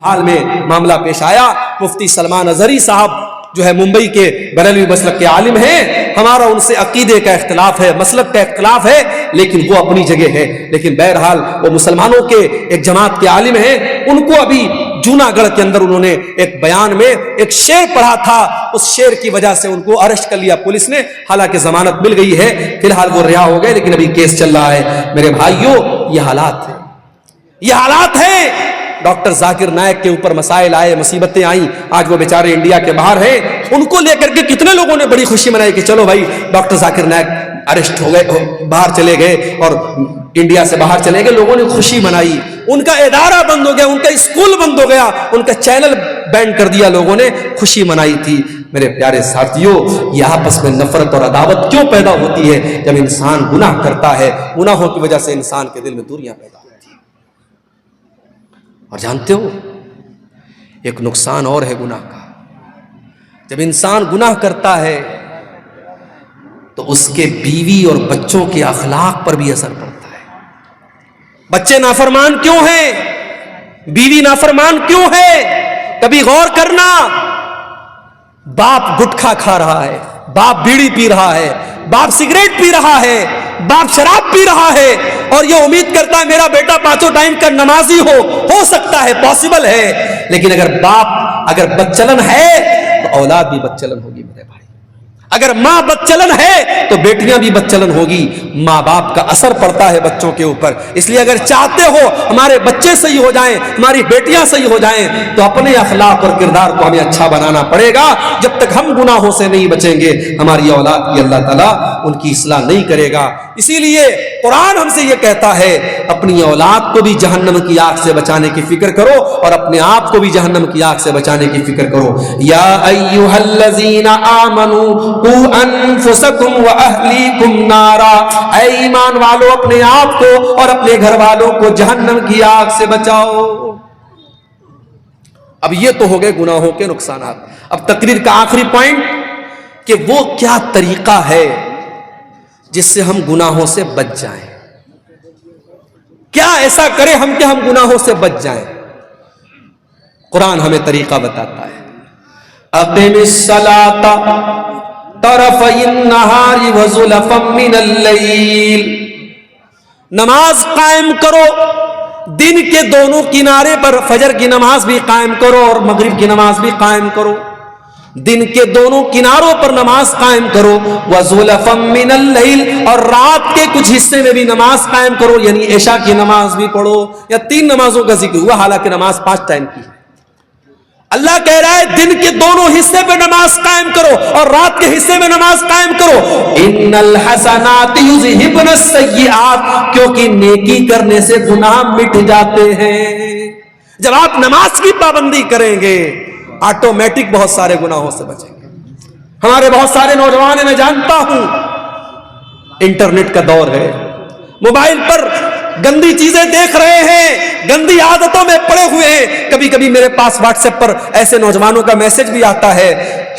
حال میں معاملہ پیش آیا. مفتی سلمان اظہری صاحب جو ہے ممبئی کے بریلوی مسلک کے عالم ہیں, ہمارا ان سے عقیدے کا اختلاف ہے, مسلک کا اختلاف ہے, لیکن وہ اپنی جگہ ہے. لیکن بہرحال وہ مسلمانوں کے ایک جماعت کے عالم ہیں. ان کو ابھی جوناگڑھ کے اندر انہوں نے ایک بیان میں ایک شعر پڑھا تھا, اس شعر کی وجہ سے ان کو اریسٹ کر لیا پولیس نے. حالانکہ ضمانت مل گئی ہے, فی الحال وہ رہا ہو گئے, لیکن ابھی کیس چل رہا ہے. میرے بھائیوں, یہ حالات ہیں, یہ حالات ہیں. ڈاکٹر ذاکر نائک کے اوپر مسائل آئے, مصیبتیں آئیں, آج وہ بیچارے انڈیا کے باہر ہیں. ان کو لے کر کے کتنے لوگوں نے بڑی خوشی منائی کہ چلو بھائی ڈاکٹر ذاکر نائک اریسٹ ہو گئے, باہر چلے گئے اور انڈیا سے باہر چلے گئے. لوگوں نے خوشی منائی, ان کا ادارہ بند ہو گیا, ان کا اسکول بند ہو گیا, ان کا چینل بینڈ کر دیا, لوگوں نے خوشی منائی تھی. میرے پیارے ساتھیوں, یہ آپس میں نفرت اور عداوت کیوں پیدا ہوتی ہے؟ جب انسان گناہ کرتا ہے, گناہوں کی وجہ سے انسان کے دل میں دوریاں پیدا ہوتی ہیں. اور جانتے ہو ایک نقصان اور ہے گناہ کا. جب انسان گناہ کرتا ہے تو اس کے بیوی اور بچوں کے اخلاق پر بھی اثر پڑتا ہے. بچے نافرمان کیوں ہیں؟ بیوی نافرمان کیوں ہے؟ کبھی غور کرنا. باپ گٹکھا کھا رہا ہے, باپ بیڑی پی رہا ہے, باپ سگریٹ پی رہا ہے, باپ شراب پی رہا ہے, اور یہ امید کرتا ہے میرا بیٹا 5 ٹائم کا نمازی ہو سکتا ہے, پاسبل ہے. لیکن اگر باپ اگر بدچلن ہے تو اولاد بھی بدچلن ہوگی میرے بھائی. اگر ماں بدچلن ہے تو بیٹیاں بھی بدچلن ہوگی. ماں باپ کا اثر پڑتا ہے بچوں کے اوپر. اس لیے اگر چاہتے ہو ہمارے بچے صحیح ہو جائیں, ہماری بیٹیاں صحیح ہو جائیں, تو اپنے اخلاق اور کردار کو ہمیں اچھا بنانا پڑے گا. جب تک ہم گناہوں سے نہیں بچیں گے, ہماری اولاد کی اللہ تعالیٰ ان کی اصلاح نہیں کرے گا. اسی لیے قرآن ہم سے یہ کہتا ہے اپنی اولاد کو بھی جہنم کی آگ سے بچانے کی فکر کرو, اور اپنے آپ کو بھی جہنم کی آگ سے بچانے کی فکر کرو. یا ایھا الذین آمنوا قوا انفسکم واہلیکم نارا, اے ایمان والو اپنے آپ کو اور اپنے گھر والوں کو جہنم کی آگ سے بچاؤ. اب یہ تو ہو گئے گناہوں کے نقصانات. اب تقریر کا آخری پوائنٹ کہ وہ کیا طریقہ ہے جس سے ہم گناہوں سے بچ جائیں. کیا ایسا کرے ہم کہ ہم گناہوں سے بچ جائیں؟ قرآن ہمیں طریقہ بتاتا ہے. اقم الصلاۃ طرفی النہار وزلفا من اللیل, نماز قائم کرو دن کے دونوں کنارے پر. فجر کی نماز بھی قائم کرو اور مغرب کی نماز بھی قائم کرو. دن کے دونوں کناروں پر نماز قائم کرو. وَزُلَفًا مِّنَ اللَّيْلِ, اور رات کے کچھ حصے میں بھی نماز قائم کرو, یعنی عشاء کی نماز بھی پڑھو. یا 3 نمازوں کا ذکر ہوا, حالانکہ نماز 5 ٹائم کی ہے. اللہ کہہ رہا ہے دن کے دونوں حصے پہ نماز قائم کرو اور رات کے حصے میں نماز قائم کرو. ان الحسنات یذہبن السیئات, کیونکہ نیکی کرنے سے گناہ مٹ جاتے ہیں. جب آپ نماز کی پابندی کریں گے آٹومیٹک بہت سارے گناہوں سے بچیں گے. ہمارے بہت سارے نوجوان میں جانتا ہوں انٹرنیٹ کا دور ہے, موبائل پر گندی چیزیں دیکھ رہے ہیں, گندی عادتوں میں پڑے ہوئے ہیں. کبھی کبھی میرے پاس واٹس ایپ پر ایسے نوجوانوں کا میسج بھی آتا ہے,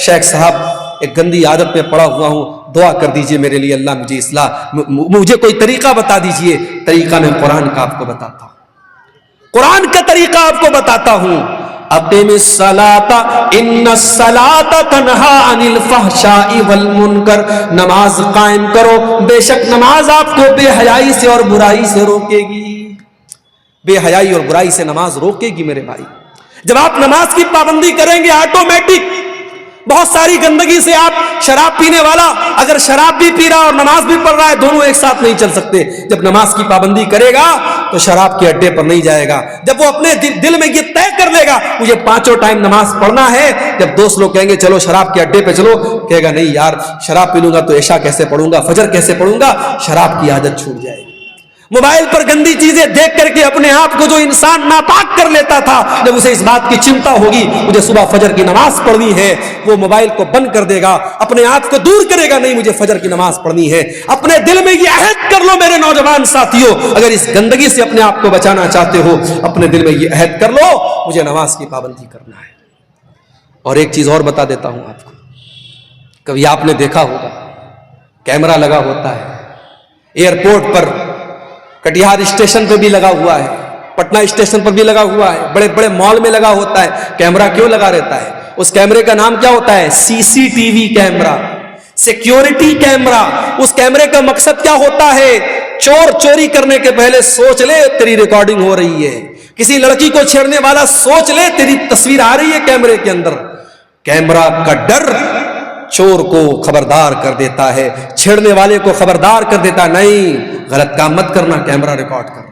شیخ صاحب ایک گندی عادت میں پڑا ہوا ہوں, دعا کر دیجئے میرے لیے, اللہ مجھے اصلاح, مجھے کوئی طریقہ بتا دیجئے. طریقہ میں قرآن کا آپ کو بتاتا ہوں, قرآن کا طریقہ آپ کو بتاتا ہوں. اقم الصلاۃ ان الصلاۃ تنہی عن الفحشاء والمنکر, نماز قائم کرو, بے شک نماز آپ کو بے حیائی سے اور برائی سے روکے گی. بے حیائی اور برائی سے نماز روکے گی میرے بھائی. جب آپ نماز کی پابندی کریں گے آٹومیٹک بہت ساری گندگی سے, آپ شراب پینے والا اگر شراب بھی پی رہا اور نماز بھی پڑھ رہا ہے, دونوں ایک ساتھ نہیں چل سکتے. جب نماز کی پابندی کرے گا تو شراب کے اڈے پر نہیں جائے گا. جب وہ اپنے دل میں یہ طے کر لے گا مجھے 5 ٹائم نماز پڑھنا ہے, جب دوست لوگ کہیں گے چلو شراب کے اڈے پہ چلو, کہے گا نہیں یار شراب پی لوں گا تو عشاء کیسے پڑھوں گا, فجر کیسے پڑھوں گا, شراب کی عادت چھوٹ جائے گی. موبائل پر گندی چیزیں دیکھ کر کے اپنے آپ کو جو انسان ناپاک کر لیتا تھا, جب اسے اس بات کی چنتا ہوگی مجھے صبح فجر کی نماز پڑھنی ہے, وہ موبائل کو بند کر دے گا, اپنے آپ کو دور کرے گا, نہیں مجھے فجر کی نماز پڑھنی ہے. اپنے دل میں یہ عہد کر لو میرے نوجوان ساتھیوں, اگر اس گندگی سے اپنے آپ کو بچانا چاہتے ہو, اپنے دل میں یہ عہد کر لو مجھے نماز کی پابندی کرنا ہے. اور ایک چیز اور بتا دیتا ہوں آپ کو, کبھی آپ نے دیکھا ہوگا کیمرہ لگا ہوتا ہے ایئرپورٹ پر, کٹیہار اسٹیشن پہ بھی لگا ہوا ہے, پٹنہ اسٹیشن پر بھی لگا ہوا ہے، بڑے بڑے مال میں لگا ہوتا ہے. کیمرہ کیوں لگا رہتا ہے؟ اس کیمرے کا نام کیا ہوتا ہے؟ C C T V camera, security camera. اس کیمرے کا مقصد کیا ہوتا ہے؟ چور چوری کرنے کے پہلے سوچ لے تیری ریکارڈنگ ہو رہی ہے. کسی لڑکی کو چھیڑنے والا سوچ لے تیری تصویر آ رہی ہے کیمرے کے اندر. کیمرہ کا ڈر چور کو خبردار کر دیتا ہے، چھیڑنے والے کو خبردار کر دیتا ہے، نہیں غلط کام مت کرنا، کیمرہ ریکارڈ کر رہا ہے.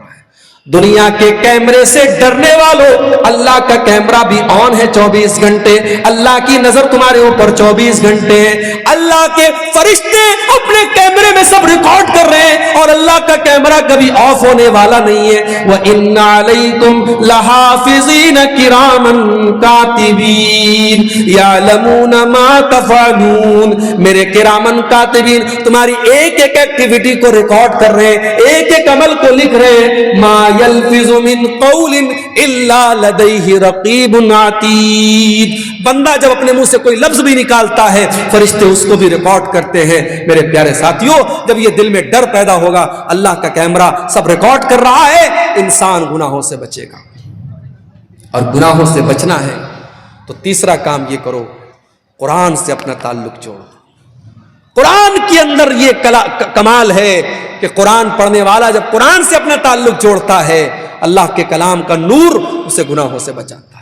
دنیا کے کیمرے سے ڈرنے والوں، اللہ کا کیمرہ بھی آن ہے 24 گھنٹے. اللہ کی نظر تمہارے اوپر 24 گھنٹے ہے. اللہ کے فرشتے اپنے کیمرے میں سب ریکارڈ کر رہے ہیں اور اللہ کا کیمرہ کبھی آف ہونے والا نہیں ہے. وَإِنَّ عَلَيْكُمْ لَحَافِظِينَ كِرَامًا كَاتِبِينَ يَعْلَمُونَ مَا تَفْعَلُونَ. میرے کرامن کاتبین تمہاری ایک ایک ایکٹیویٹی کو ریکارڈ کر رہے ہیں، ایک ایک عمل کو لکھ رہے ہیں. ما يلفظ من قول الا لديه رقیب عتید. بندہ جب اپنے منہ سے کوئی لفظ بھی نکالتا ہے فرشتے اس کو بھی ریکارڈ کرتے ہیں. میرے پیارے ساتھیوں، جب یہ دل میں ڈر پیدا ہوگا، اللہ کا کیمرہ سب ریکارڈ کر رہا ہے، انسان گناہوں سے بچے گا. اور گناہوں سے بچنا ہے تو تیسرا کام یہ کرو، قرآن سے اپنا تعلق جوڑو. قرآن کے اندر یہ کمال ہے کہ قرآن پڑھنے والا جب قرآن سے اپنا تعلق جوڑتا ہے، اللہ کے کلام کا نور اسے گناہوں سے بچاتا ہے.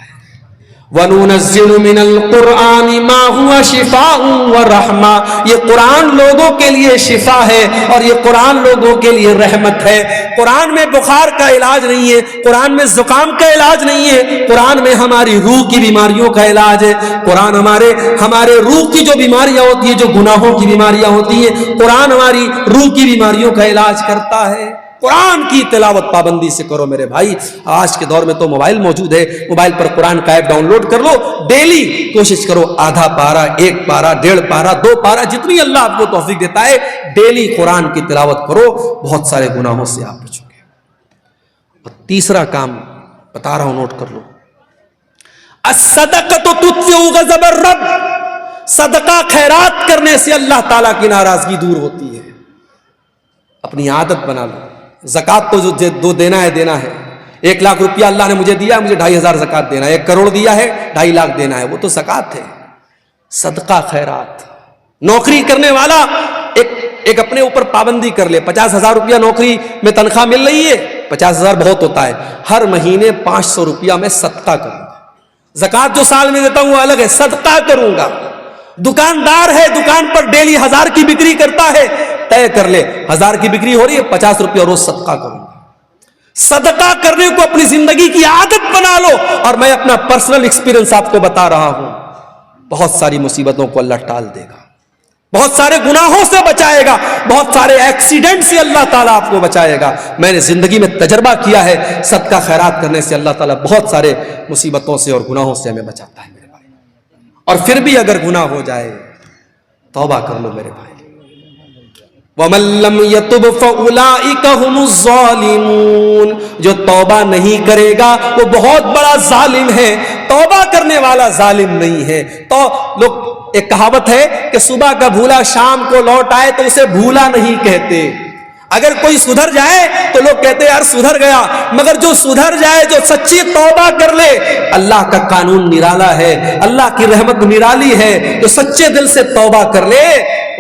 وَنُنَزِّلُ مِنَ الْقُرْآنِ مَا هُوَ شِفَاءٌ وَرَحْمَةٌ. یہ قرآن لوگوں کے لیے شفا ہے اور یہ قرآن لوگوں کے لیے رحمت ہے. قرآن میں بخار کا علاج نہیں ہے، قرآن میں زکام کا علاج نہیں ہے، قرآن میں ہماری روح کی بیماریوں کا علاج ہے. قرآن ہمارے روح کی جو بیماریاں ہوتی ہیں، جو گناہوں کی بیماریاں ہوتی ہیں، قرآن ہماری روح کی بیماریوں کا علاج کرتا ہے. قرآن کی تلاوت پابندی سے کرو میرے بھائی. آج کے دور میں تو موبائل موجود ہے، موبائل پر قرآن کا ایپ ڈاؤن لوڈ کر لو. ڈیلی کوشش کرو آدھا پارہ، 1 پارہ، 1.5 پارہ، 2 پارہ، جتنی اللہ آپ کو توفیق دیتا ہے ڈیلی قرآن کی تلاوت کرو. بہت سارے گناہوں سے آپ بچو گے. اور تیسرا کام بتا رہا ہوں، نوٹ کر لو. الصدقۃ تطفئ غضب الرب. صدقہ خیرات کرنے سے اللہ تعالیٰ کی ناراضگی دور ہوتی ہے. اپنی عادت بنا لو. زکات تو جو دینا ہے دینا ہے. 1 لاکھ روپیہ اللہ نے مجھے دیا، مجھے 2,500 زکات دینا ہے. 1 کروڑ دیا ہے، 2.5 لاکھ دینا ہے، وہ تو زکات ہے. صدقہ خیرات. نوکری کرنے والا ایک اپنے اوپر پابندی کر لے. 50,000 روپیہ نوکری میں تنخواہ مل رہی ہے، 50,000 بہت ہوتا ہے، ہر مہینے 500 روپیہ میں صدقہ کروں گا. زکات جو سال میں دیتا ہوں وہ الگ ہے، صدقہ کروں گا. دکاندار ہے، دکان پر ڈیلی 1000 کی بکری کرتا ہے، طے کر لے 1000 کی بکری ہو رہی ہے، 50 روپیہ روز صدقہ کروں گا. صدقہ کرنے کو اپنی زندگی کی عادت بنا لو. اور میں اپنا پرسنل ایکسپیرینس آپ کو بتا رہا ہوں، بہت ساری مصیبتوں کو اللہ ٹال دے گا، بہت سارے گناہوں سے بچائے گا، بہت سارے ایکسیڈنٹ سے اللہ تعالیٰ آپ کو بچائے گا. میں نے زندگی میں تجربہ کیا ہے، صدقہ خیرات کرنے سے اللہ تعالیٰ بہت سارے مصیبتوں سے اور گناہوں سے ہمیں بچاتا ہے میرے بھائی. اور پھر بھی اگر گناہ ہو جائے توبہ کر لو میرے بھائی. وَمَن لَّمْ يَتُبْ فَأُولَٰئِكَ هُمُ الظَّالِمُونَ. جو توبہ نہیں کرے گا وہ بہت بڑا ظالم ہے. توبہ کرنے والا ظالم نہیں ہے. تو لوگ ایک کہاوت ہے کہ صبح کا بھولا شام کو لوٹ آئے تو اسے بھولا نہیں کہتے. اگر کوئی سدھر جائے تو لوگ کہتے ہیں یار سدھر گیا، مگر جو سدھر جائے، جو سچی توبہ کر لے، اللہ کا قانون نرالا ہے، اللہ کی رحمت نرالی ہے. جو سچے دل سے توبہ کر لے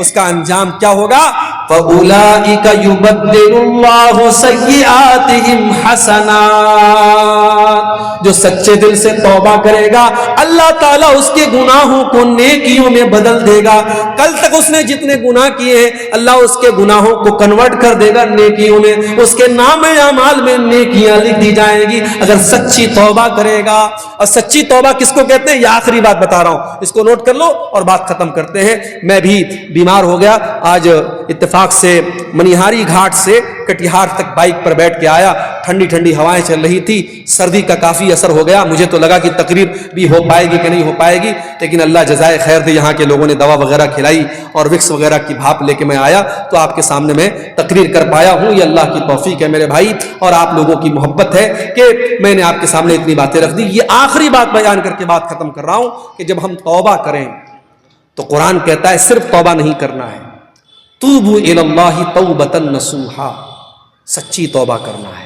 اس کا انجام کیا ہوگا؟ فَأُولَٰئِكَ يُبَدِّلُ اللَّهُ سَيِّئَاتِهِمْ حَسَنَاتٍ. جو سچے دل سے توبہ کرے گا اللہ تعالیٰ اس کے گناہوں کو نیکیوں میں بدل دے گا. کل تک اس نے جتنے گناہ کیے ہیں اللہ اس کے گناہوں کو کنورٹ کر دے گا نیکیوں میں. اس کے نام اعمال میں نیکیاں لکھ دی جائیں گی اگر سچی توبہ کرے گا. اور سچی توبہ کس کو کہتے ہیں؟ یہ آخری بات بتا رہا ہوں، اس کو نوٹ کر لو اور بات ختم کرتے ہیں. میں بھی بیمار ہو گیا. آج اتفاق سے منیہاری گھاٹ سے کٹیہار تک بائک پر بیٹھ کے آیا. ٹھنڈی ٹھنڈی ہوائیں چل رہی تھی، سردی کا کافی اثر ہو گیا. مجھے تو لگا کہ تقریر بھی ہو پائے گی کہ نہیں ہو پائے گی، لیکن اللہ جزائے خیر دے، یہاں کے لوگوں نے دوا وغیرہ کھلائی اور وکس وغیرہ کی بھاپ لے کے میں آیا تو آپ کے سامنے میں تقریر کر پایا ہوں. یہ اللہ کی توفیق ہے میرے بھائی اور آپ لوگوں کی محبت ہے کہ میں نے آپ کے سامنے اتنی باتیں رکھ دی. یہ آخری بات بیان کر کے بات ختم کر رہا ہوں کہ جب ہم توبہ کریں تو قرآن کہتا ہے صرف توبہ نہیں کرنا ہے، توبوا الی اللہ توبۃ نصوحا، سچی توبہ کرنا ہے.